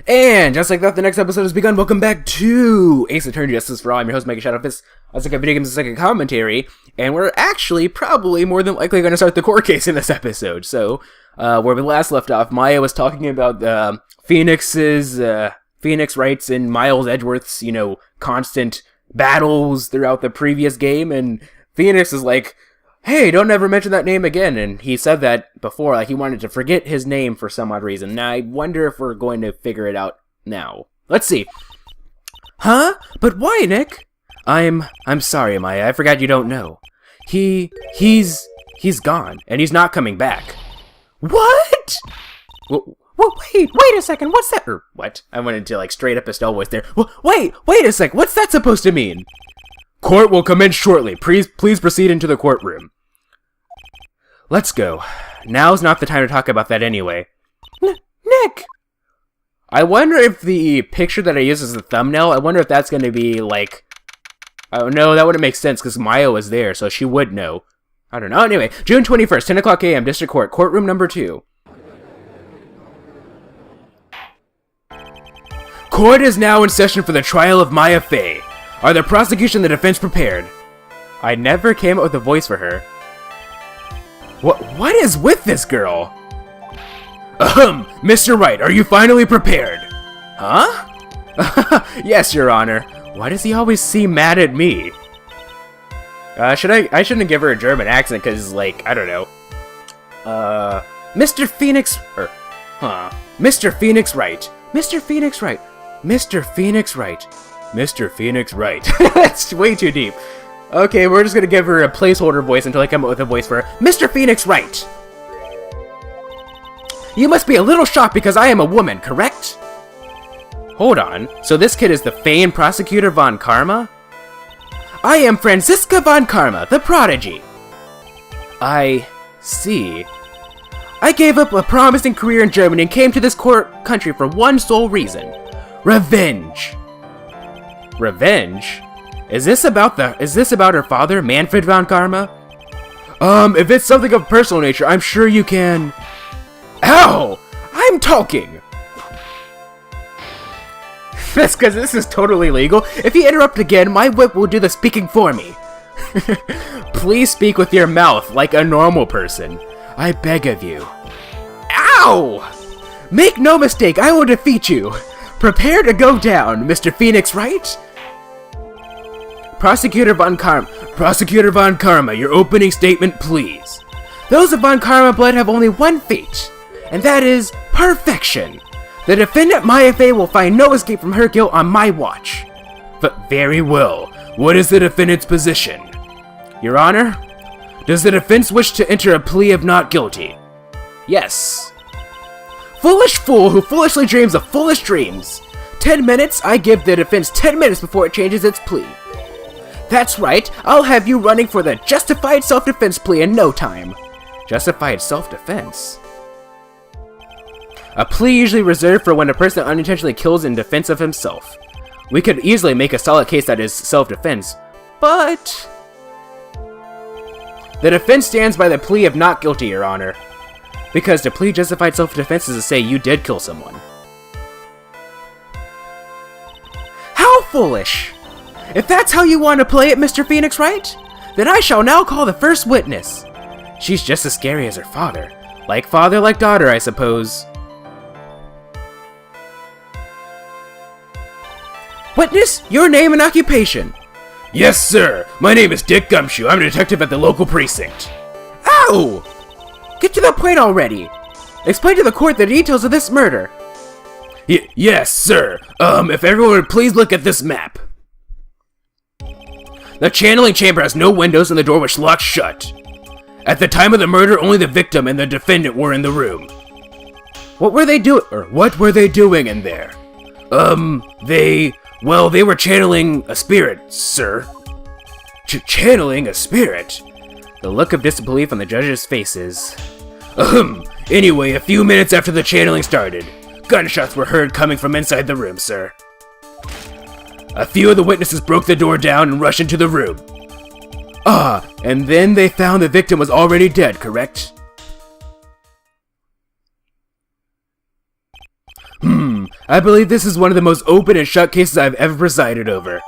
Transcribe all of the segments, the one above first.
And just like that, the next episode has begun. Welcome back to Ace Attorney Justice for All. I'm your host, MegaShadowFist. I was like a video games and second commentary, and we're actually probably more than likely going to start the court case in this episode. So, where we last left off, Maya was talking about Phoenix Wright's and Miles Edgeworth's, constant battles throughout the previous game, and Phoenix is like, hey, don't ever mention that name again. And he said that before, like he wanted to forget his name for some odd reason. Now I wonder if we're going to figure it out now. Let's see. Huh? But why, Nick? I'm sorry, Maya. I forgot you don't know. He's gone, and he's not coming back. What? Wait a second. What's that? Or what? I went into like straight up Estelle voice there. Wait a sec. What's that supposed to mean? Court will commence shortly. Please proceed into the courtroom. Let's go. Now's not the time to talk about that anyway. Nick! I wonder if the picture that I use as the thumbnail, I wonder if that's going to be like... Oh no, that wouldn't make sense because Maya was there, so she would know. I don't know. Anyway, June 21st, 10 o'clock a.m., District Court, Courtroom number 2. Court is now in session for the trial of Maya Fey. Are the prosecution and the defense prepared? I never came up with a voice for her. What is with this girl? Mr. Wright, are you finally prepared? Huh? Yes, Your Honor. Why does he always seem mad at me? I shouldn't give her a German accent, because, like, I don't know. Mr. Phoenix... Mr. Phoenix Wright. Mr. Phoenix Wright. Mr. Phoenix Wright. Mr. Phoenix Wright. That's way too deep. Okay, we're just gonna give her a placeholder voice until I come up with a voice for her. Mr. Phoenix Wright! You must be a little shocked because I am a woman, correct? Hold on. So this kid is the famed prosecutor von Karma? I am Franziska von Karma, the prodigy. I see. I gave up a promising career in Germany and came to this country for one sole reason. Revenge. Revenge? Is this about her father, Manfred von Karma? If it's something of personal nature, I'm sure you can... Ow! I'm talking! That's because this is totally legal. If you interrupt again, my whip will do the speaking for me. Please speak with your mouth like a normal person. I beg of you. Ow! Make no mistake, I will defeat you. Prepare to go down, Mr. Phoenix Wright. Prosecutor von Karma, your opening statement, please. Those of von Karma blood have only one fate, and that is perfection. The defendant Maya Fey will find no escape from her guilt on my watch. But very well. What is the defendant's position? Your Honor, does the defense wish to enter a plea of not guilty? Yes. Foolish fool who foolishly dreams of foolish dreams. 10 minutes? I give the defense 10 minutes before it changes its plea. That's right, I'll have you running for the justified self-defense plea in no time. Justified self-defense? A plea usually reserved for when a person unintentionally kills in defense of himself. We could easily make a solid case that is self-defense, but... The defense stands by the plea of not guilty, Your Honor. Because to plead justified self-defense is to say you did kill someone. How foolish! If that's how you want to play it, Mr. Phoenix Wright, then I shall now call the first witness. She's just as scary as her father. Like father, like daughter, I suppose. Witness, your name and occupation. Yes, sir. My name is Dick Gumshoe. I'm a detective at the local precinct. Ow! Get to the point already. Explain to the court the details of this murder. Yes, sir. If everyone would please look at this map. The channeling chamber has no windows and the door was locked shut. At the time of the murder, only the victim and the defendant were in the room. What were they doing in there? They were channeling a spirit, sir. Channeling a spirit? The look of disbelief on the judge's faces. Anyway, a few minutes after the channeling started, gunshots were heard coming from inside the room, sir. A few of the witnesses broke the door down and rushed into the room. And then they found the victim was already dead, correct? I believe this is one of the most open and shut cases I've ever presided over.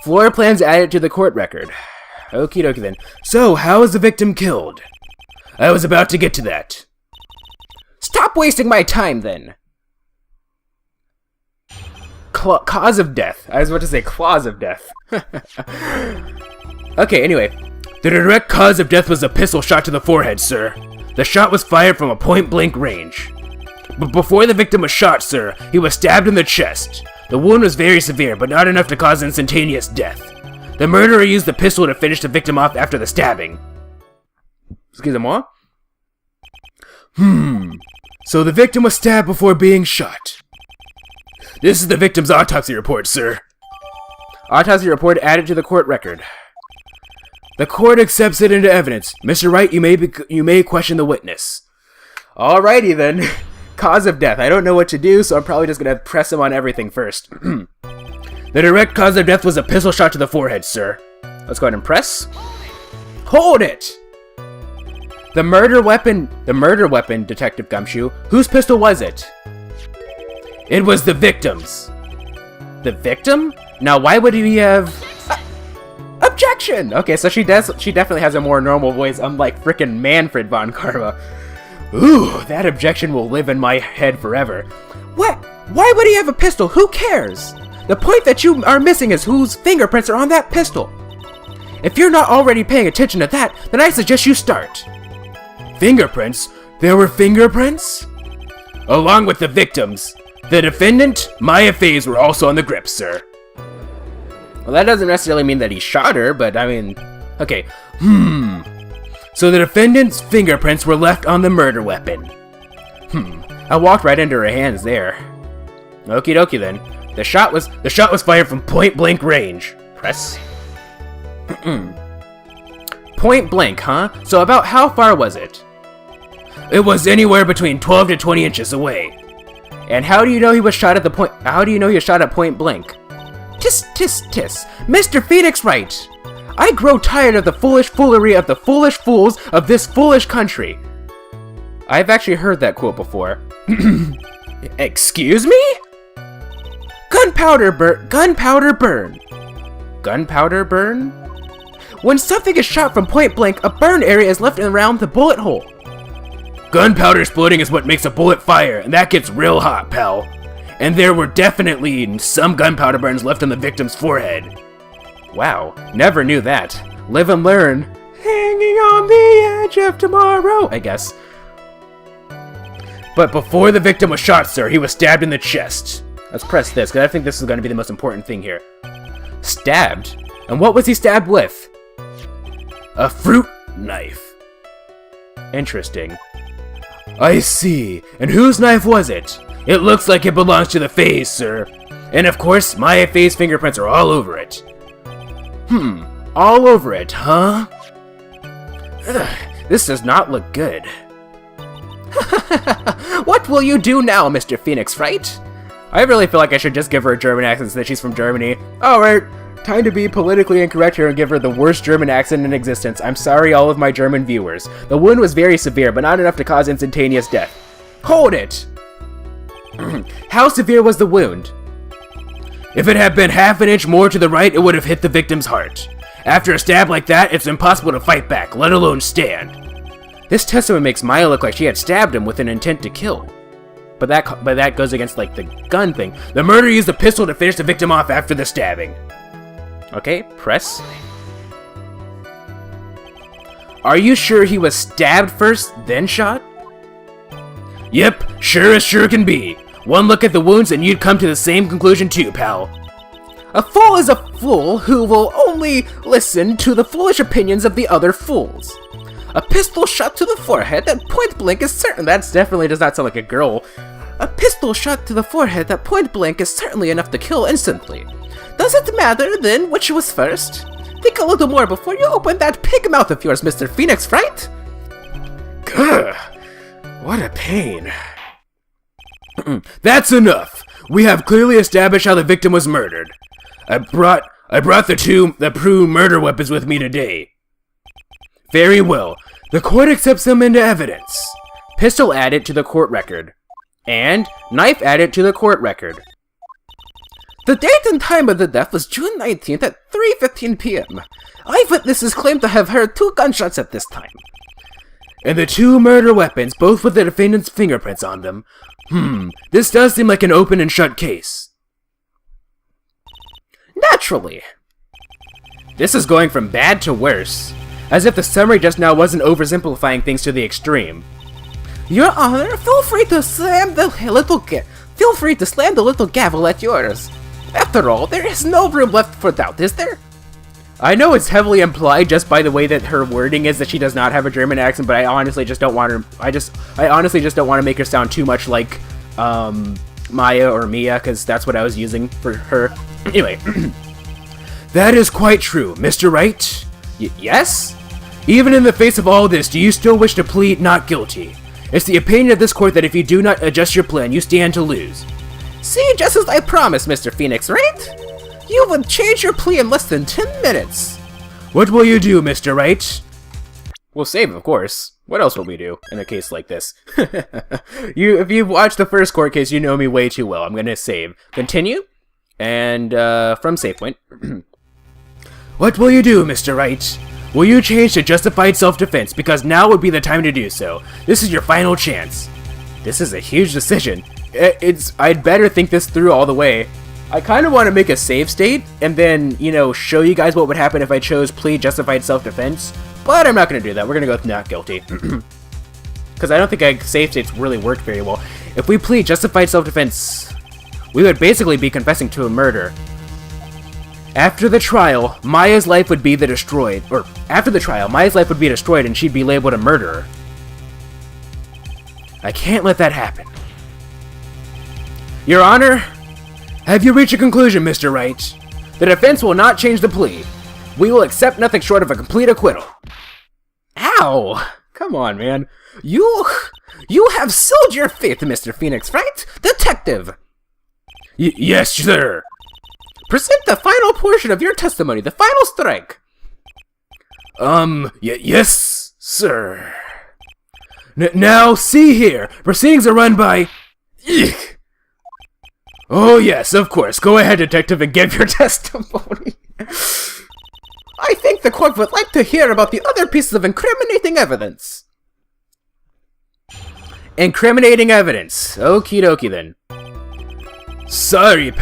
Floor plans added to the court record. Okie dokie then. So, how was the victim killed? I was about to get to that. Stop wasting my time then! Cause of death. I was about to say clause of death. Okay, anyway. The direct cause of death was a pistol shot to the forehead, sir. The shot was fired from a point-blank range. But before the victim was shot, sir, he was stabbed in the chest. The wound was very severe, but not enough to cause instantaneous death. The murderer used the pistol to finish the victim off after the stabbing. Excusez-moi? So the victim was stabbed before being shot. This is the victim's autopsy report, sir. Autopsy report added to the court record. The court accepts it into evidence. Mr. Wright, you may question the witness. Alrighty then. Cause of death. I don't know what to do, so I'm probably just gonna press him on everything first. The direct cause of death was a pistol shot to the forehead, sir. Let's go ahead and press. Hold it! The murder weapon, Detective Gumshoe. Whose pistol was it? It was the victim's. The victim? Now, why would he have... Objection! Okay, so she definitely has a more normal voice, unlike frickin' Manfred von Karma. Ooh, that objection will live in my head forever. What? Why would he have a pistol? Who cares? The point that you are missing is whose fingerprints are on that pistol. If you're not already paying attention to that, then I suggest you start. Fingerprints? There were fingerprints? Along with the victims. The defendant, Maya Faze, were also on the grip, sir. Well, that doesn't necessarily mean that he shot her, but I mean... Okay. So the defendant's fingerprints were left on the murder weapon. I walked right into her hands there. Okie dokie then. The shot was fired from point-blank range. Press. Point blank, huh? So about how far was it? It was anywhere between 12 to 20 inches away. And how do you know he was shot at the point? How do you know he was shot at point blank? Tis, Mr. Phoenix Wright. I grow tired of the foolish foolery of the foolish fools of this foolish country. I've actually heard that quote before. Excuse me? Gunpowder burn. Gunpowder burn? When something is shot from point blank, a burn area is left around the bullet hole. Gunpowder exploding is what makes a bullet fire, and that gets real hot, pal. And there were definitely some gunpowder burns left on the victim's forehead. Wow, never knew that. Live and learn. Hanging on the edge of tomorrow, I guess. But before the victim was shot, sir, he was stabbed in the chest. Let's press this, because I think this is going to be the most important thing here. Stabbed? And what was he stabbed with? A fruit knife. Interesting. I see. And whose knife was it? It looks like it belongs to the Faze, sir. And of course, Maya Faze fingerprints are all over it. All over it, huh? Ugh, this does not look good. What will you do now, Mr. Phoenix Wright? I really feel like I should just give her a German accent since she's from Germany. Alright, time to be politically incorrect here and give her the worst German accent in existence. I'm sorry, all of my German viewers. The wound was very severe, but not enough to cause instantaneous death. Hold it! How severe was the wound? If it had been half an inch more to the right, it would have hit the victim's heart. After a stab like that, it's impossible to fight back, let alone stand. This testament makes Maya look like she had stabbed him with an intent to kill. But that goes against, like, the gun thing. The murderer used a pistol to finish the victim off after the stabbing. Okay, press. Are you sure he was stabbed first, then shot? Yep, sure as sure can be. One look at the wounds and you'd come to the same conclusion too, pal. A fool is a fool who will only listen to the foolish opinions of the other fools. A pistol shot to the forehead at point blank is certain. That definitely does not sound like a girl. A pistol shot to the forehead at point blank is certainly enough to kill instantly. Does it matter then which was first? Think a little more before you open that pig mouth of yours, Mr. Phoenix Wright. Gah, what a pain. That's enough. We have clearly established how the victim was murdered. I brought the true murder weapons with me today. Very well. The court accepts them into evidence. Pistol added to the court record. And knife added to the court record. The date and time of the death was June 19th at 3:15 p.m. Eyewitnesses claim to have heard 2 gunshots at this time. And the 2 murder weapons, both with the defendant's fingerprints on them. This does seem like an open and shut case. Naturally. This is going from bad to worse, as if the summary just now wasn't oversimplifying things to the extreme. Your Honor, feel free to slam the little gavel at yours. After all, there is no room left for doubt, is there? I know it's heavily implied just by the way that her wording is that she does not have a German accent, but I honestly just don't want her. I honestly just don't want to make her sound too much like Maya or Mia, because that's what I was using for her. Anyway, that is quite true, Mr. Wright. Yes? Even in the face of all this, do you still wish to plead not guilty? It's the opinion of this court that if you do not adjust your plan, you stand to lose. See, just as I promised, Mr. Phoenix Wright. You would change your plea in less than 10 minutes. What will you do, Mr. Wright? We'll save, of course. What else will we do in a case like this? If you've watched the first court case, you know me way too well. I'm gonna save. Continue. And, from save point. What will you do, Mr. Wright? Will you change to justified self-defense? Because now would be the time to do so. This is your final chance. This is a huge decision. I'd better think this through all the way. I kind of want to make a save state, and then, show you guys what would happen if I chose plead justified self-defense, but I'm not going to do that. We're going to go with not guilty. Because I don't think save states really work very well. If we plead justified self-defense, we would basically be confessing to a murder. After the trial, Maya's life would be destroyed, and she'd be labeled a murderer. I can't let that happen. Your Honor, have you reached a conclusion, Mr. Wright? The defense will not change the plea. We will accept nothing short of a complete acquittal. Ow! Come on, man. You have sealed your fate, Mr. Phoenix Wright, detective! Yes, sir. Present the final portion of your testimony, the final strike. Yes, sir. Now, see here. Proceedings are run by... Eek. Oh yes, of course. Go ahead, detective, and give your testimony. I think the court would like to hear about the other pieces of incriminating evidence. Incriminating evidence. Okie dokie then. Sorry,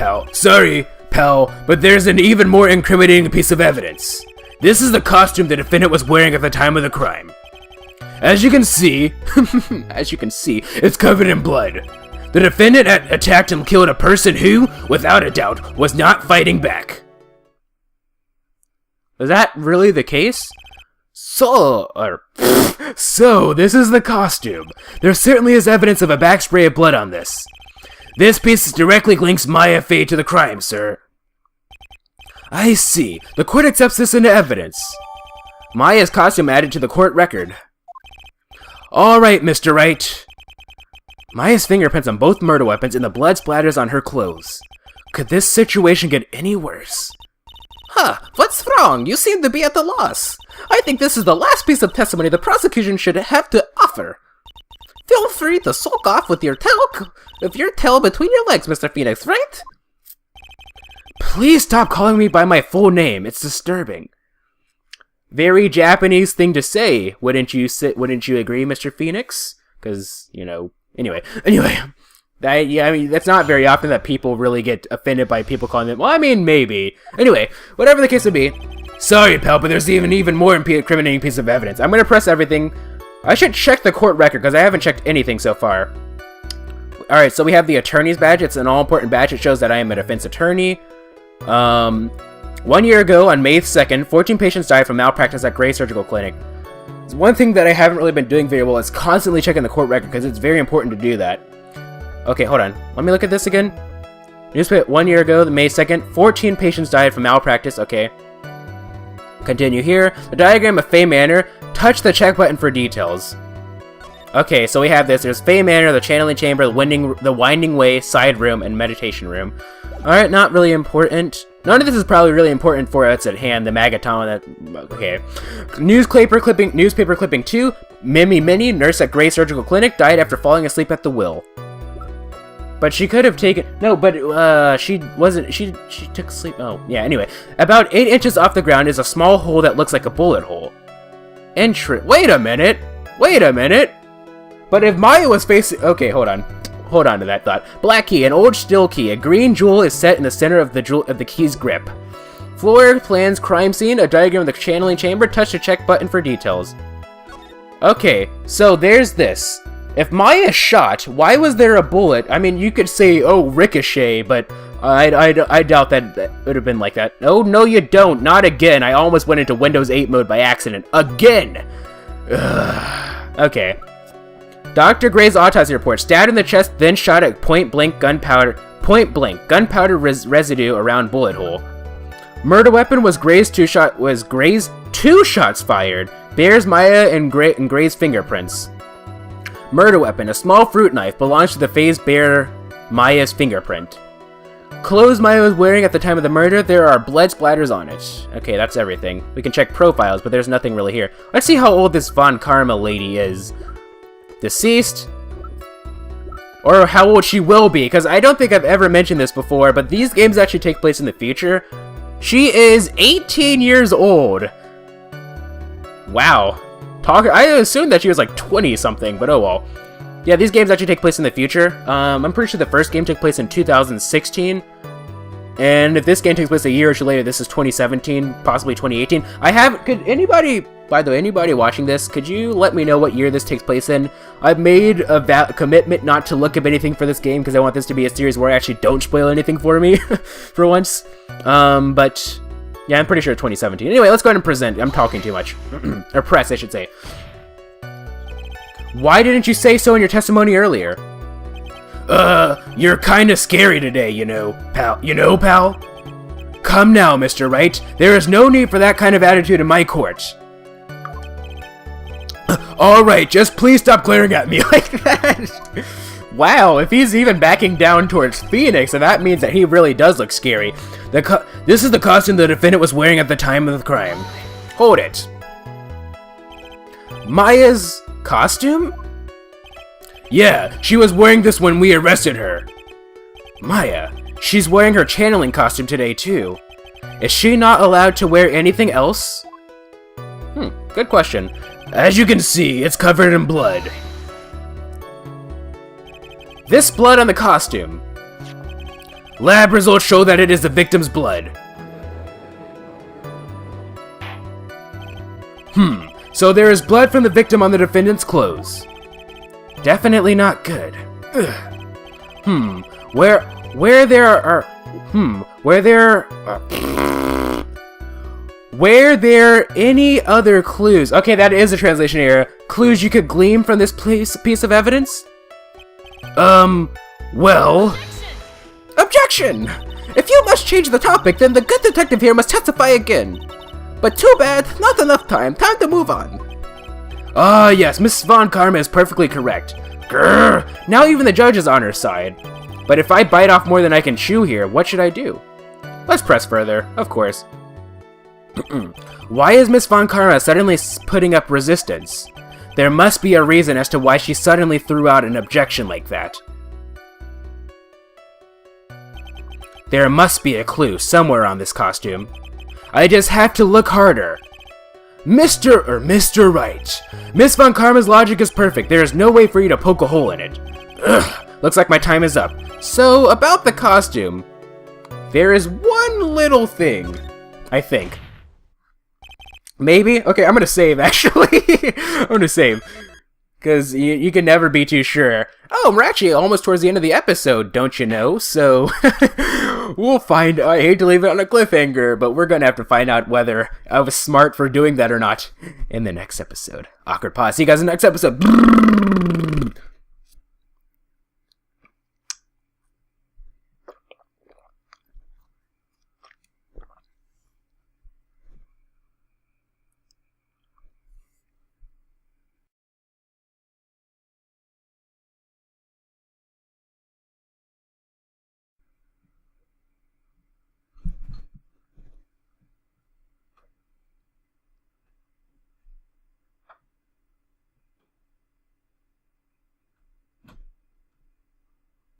pal, but there's an even more incriminating piece of evidence. This is the costume the defendant was wearing at the time of the crime. As you can see, it's covered in blood. The defendant attacked and killed a person who, without a doubt, was not fighting back. Is that really the case? So this is the costume. There certainly is evidence of a backspray of blood on this. This piece directly links Maya Fey to the crime, sir. I see. The court accepts this into evidence. Maya's costume added to the court record. Alright, Mr. Wright. Maya's fingerprints on both murder weapons and the blood splatters on her clothes. Could this situation get any worse? Huh, what's wrong? You seem to be at a loss. I think this is the last piece of testimony the prosecution should have to offer. Feel free to sulk off with your tail between your legs, Mr. Phoenix Wright. Please stop calling me by my full name. It's disturbing. Very Japanese thing to say, wouldn't you agree, Mr. Phoenix? Because, Anyway, that's not very often that people really get offended by people calling them. Well, I mean, maybe. Anyway, whatever the case would be. Sorry, pal, but there's even more incriminating piece of evidence. I'm gonna press everything. I should check the court record because I haven't checked anything so far. All right, so we have the attorney's badge. It's an all-important badge. It shows that I am a defense attorney. 1 year ago, on May 2nd, 14 patients died from malpractice at Gray Surgical Clinic. One thing that I haven't really been doing very well is constantly checking the court record because it's very important to do that. Okay, hold on. Let me look at this again. Newspaper 1 year ago, May 2nd, 14 patients died from malpractice. Okay. Continue here. The diagram of Fay Manor. Touch the check button for details. Okay, so we have this. There's Fay Manor, the channeling chamber, the winding way, side room, and meditation room. Alright, not really important. None of this is probably really important for us at hand. The Magaton. Okay. Newspaper clipping 2. Mimi Minnie, nurse at Gray Surgical Clinic, died after falling asleep at the wheel. But she could have taken... No, but she wasn't... She took sleep... Oh, yeah, anyway. About 8 inches off the ground is a small hole that looks like a bullet hole. Wait a minute! Wait a minute! But if Maya was facing... Okay, hold on. Hold on to that thought. Black key, an old steel key. A green jewel is set in the center of the key's grip. Floor plans crime scene, a diagram of the channeling chamber. Touch the check button for details. Okay, so there's this. If Maya shot, why was there a bullet? I mean, you could say, oh, ricochet, but I doubt that would have been like that. Oh, no, you don't. Not again. I almost went into Windows 8 mode by accident. Again! Ugh. Okay. Dr. Gray's autopsy report. Stabbed in the chest, then shot at point-blank gunpowder residue around bullet hole. Murder weapon was Gray's two shots fired. Bears Maya and Gray's fingerprints. Murder weapon, a small fruit knife, belongs to the phased bear Maya's fingerprint. Clothes Maya was wearing at the time of the murder, there are blood splatters on it. Okay, that's everything. We can check profiles, but there's nothing really here. Let's see how old this Von Karma lady is. Deceased? Or how old she will be, because I don't think I've ever mentioned this before, but these games actually take place in the future. She is 18 years old. Wow. I assumed that she was like 20-something, but oh well. Yeah, these games actually take place in the future. I'm pretty sure the first game took place in 2016. And if this game takes place a year or two later, this is 2017, possibly 2018. Could anybody, by the way, anybody watching this, could you let me know what year this takes place in? I've made a commitment not to look up anything for this game because I want this to be a series where I actually don't spoil anything for me, for once. But... yeah, I'm pretty sure 2017. Anyway, let's go ahead and present. I'm talking too much. Or press, I should say. Why didn't you say so in your testimony earlier? You're kinda scary today, you know, pal. You know, pal? Come now, Mr. Wright. There is no need for that kind of attitude in my court. Alright, just please stop glaring at me like that. Wow, if he's even backing down towards Phoenix, then that means that he really does look scary. This is the costume the defendant was wearing at the time of the crime. Hold it. Maya's costume? Yeah, she was wearing this when we arrested her. Maya, she's wearing her channeling costume today too. Is she not allowed to wear anything else? Good question. As you can see, it's covered in blood. This blood on the costume. Lab results show that it is the victim's blood. So there is blood from the victim on the defendant's clothes. Definitely not good. Ugh. Were there any other clues? Okay, that is a translation error. Clues you could glean from this piece of evidence? Well... Objection! If you must change the topic, then the good detective here must testify again. But too bad, not enough time. Time to move on. Ah, yes, Miss Von Karma is perfectly correct. Grrr! Now even the judge is on her side. But if I bite off more than I can chew here, what should I do? Let's press further, of course. Why is Miss Von Karma suddenly putting up resistance? There must be a reason as to why she suddenly threw out an objection like that. There must be a clue somewhere on this costume. I just have to look harder. Mr. Wright. Miss Von Karma's logic is perfect. There is no way for you to poke a hole in it. Ugh, looks like my time is up. So, about the costume. There is one little thing, I think. Maybe? Okay, I'm gonna save, actually. I'm gonna save. Because you can never be too sure. Oh, we're actually almost towards the end of the episode, don't you know? So, we'll find... I hate to leave it on a cliffhanger, but we're gonna have to find out whether I was smart for doing that or not in the next episode. Awkward pause. See you guys in the next episode.